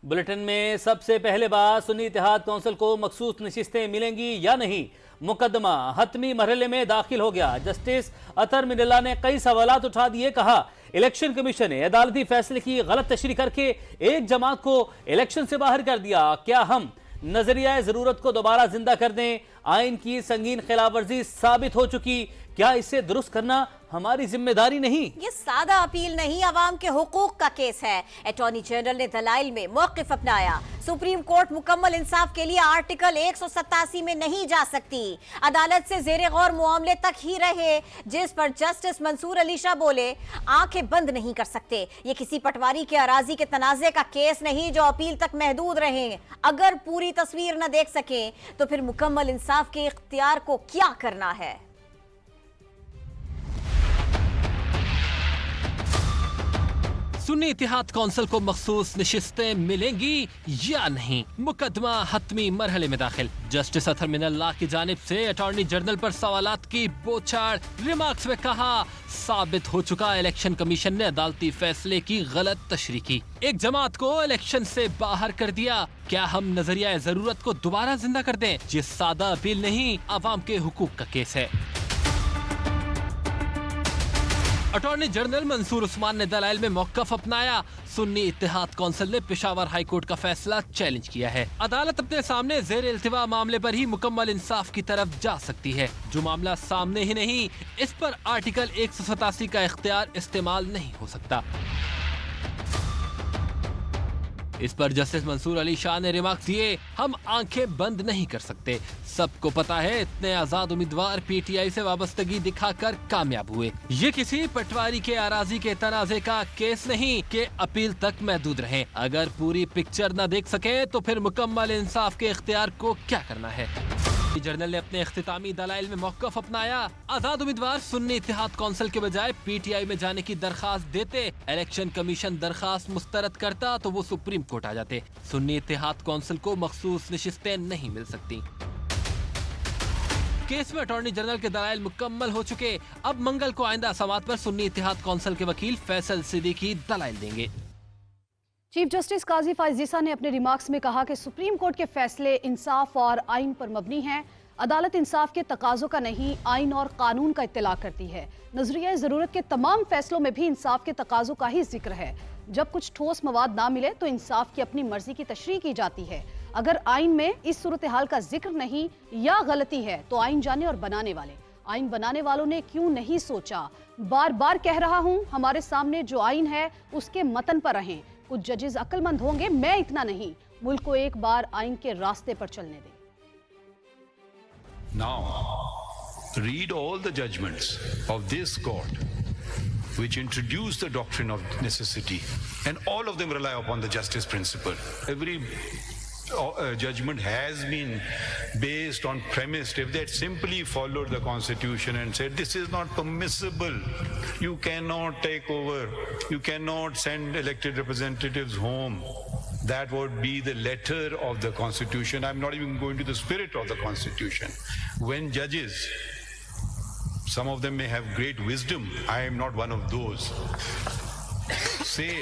Bulletin में सबसे पहले बात सुन्नी इत्तेहाद कौंसिल को मखसूस नशिस्तें मिलेंगी या नहीं। मुकदमा हतमी मरहले में दाखिल हो गया। जस्टिस अतर मिनल्ला ने कई सवालात उठा दिए। कहा इलेक्शन कमीशन ने अदालती फैसले की गलत तशरीह करके एक जमात को इलेक्शन से बाहर कर दिया। क्या हम नजरिया जरूरत को दोबारा जिंदा कर दें? आइन की संगीन खिलाफवर्जी साबित हो चुकी, क्या इसे दुरुस्त करना हमारी जिम्मेदारी नहीं? ये सादा अपील नहीं, अवाम के हुकूक का केस है। अटॉर्नी जनरल ने दलाइल में मौकिफ अपनाया। सुप्रीम कोर्ट मुकम्मल इंसाफ के लिए आर्टिकल 187 में नहीं जा सकती। अदालत से जेरे गौर मामले तक ही रहे, जिस पर जस्टिस मंसूर अली शाह बोले आंखें बंद नहीं कर सकते। ये किसी पटवारी के अराजी के तनाजे का केस नहीं जो अपील तक महदूद रहे। अगर पूरी तस्वीर न देख सके तो फिर मुकम्मल इंसाफ के इख्तियार को क्या करना है? सुन्नी इत्तेहाद कौंसिल को मखसूस नशिस्तें मिलेंगी या नहीं? मुकदमा हतमी मरहले में दाखिल। जस्टिस अतर मिनल्ला की जानिब से अटॉर्नी जनरल पर सवालात की बौछार। रिमार्क्स में कहा साबित हो चुका इलेक्शन कमीशन ने अदालती फैसले की गलत तशरीह की, एक जमात को इलेक्शन से बाहर कर दिया। क्या हम नजरिया जरूरत को दोबारा जिंदा कर दें? ये सादा अपील नहीं, अवाम के हुकूक का केस है। अटॉर्नी जनरल मंसूर उस्मान ने दलाइल में मौक़िफ़ अपनाया। सुन्नी इत्तेहाद कौंसिल ने पेशावर हाई कोर्ट का फैसला चैलेंज किया है। अदालत अपने सामने ज़ेर इल्तिवा मामले पर ही मुकम्मल इंसाफ की तरफ जा सकती है। जो मामला सामने ही नहीं, इस पर आर्टिकल 187 का इख्तियार इस्तेमाल नहीं हो सकता। इस पर जस्टिस मंसूर अली शाह ने रिमार्क दिए, हम आंखें बंद नहीं कर सकते। सबको पता है इतने आजाद उम्मीदवार पीटीआई से वाबस्तगी दिखाकर कामयाब हुए। ये किसी पटवारी के अराजी के तनाजे का केस नहीं कि अपील तक महदूद रहें। अगर पूरी पिक्चर न देख सके तो फिर मुकम्मल इंसाफ के इख्तियार को क्या करना है? जनरल ने अपने इख्तितामी दलाइल में मौक़िफ़ अपनाया। आजाद उम्मीदवार सुन्नी इत्तेहाद कौंसिल के बजाय पीटीआई में जाने की दरखास्त देते, इलेक्शन कमीशन दरखास्त मुस्तरद करता तो वो सुप्रीम कोर्ट आ जाते। सुन्नी इत्तेहाद कौंसिल को मखसूस नशिस्तें नहीं मिल सकती। केस में अटॉर्नी जनरल के दलाइल मुकम्मल हो चुके। अब मंगल को आइंदा समात पर सुन्नी इत्तेहाद कौंसिल के वकील फैसल सिद्दीकी दलाइल देंगे। चीफ जस्टिस काजी फायजीसा ने अपने रिमार्क्स में कहा कि सुप्रीम कोर्ट के फैसले इंसाफ और आइन पर मबनी हैं। अदालत इंसाफ के तकाज़ों का नहीं, आइन और कानून का इत्तला करती है। नजरिया ज़रूरत के तमाम फैसलों में भी इंसाफ के तकाज़ों का ही जिक्र है। जब कुछ ठोस मवाद ना मिले तो इंसाफ की अपनी मर्जी की तशरीह की जाती है। अगर आइन में इस सूरत हाल का जिक्र नहीं या गलती है तो आइन जाने और आइन बनाने वालों ने क्यों नहीं सोचा? बार बार कह रहा हूँ, हमारे सामने जो आइन है उसके मतन पर रहें। कुछ जजेस अक्लमंद होंगे, मैं इतना नहीं। मुल्क को एक बार आइन के रास्ते पर चलने दें। Now, read all the judgments of this court which introduce the doctrine of necessity, and all of them rely upon the justice principle. Every judgment has been based on premised. If they had simply followed the constitution and said this is not permissible, you cannot take over, you cannot send elected representatives home, that would be the letter of the constitution. I'm not even going to the spirit of the constitution. When judges, some of them may have great wisdom, I am not one of those, say,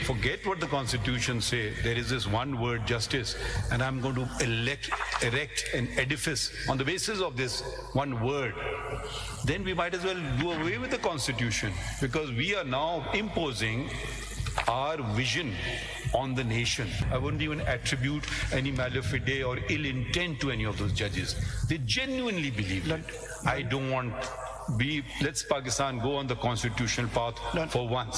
forget what the constitution say, there is this one word justice, and I'm going to erect an edifice on the basis of this one word, then we might as well do away with the constitution, because we are now imposing our vision on the nation. I wouldn't even attribute any malafide or ill intent to any of those judges. They genuinely believe that. I don't want let's Pakistan go on the constitutional path for once.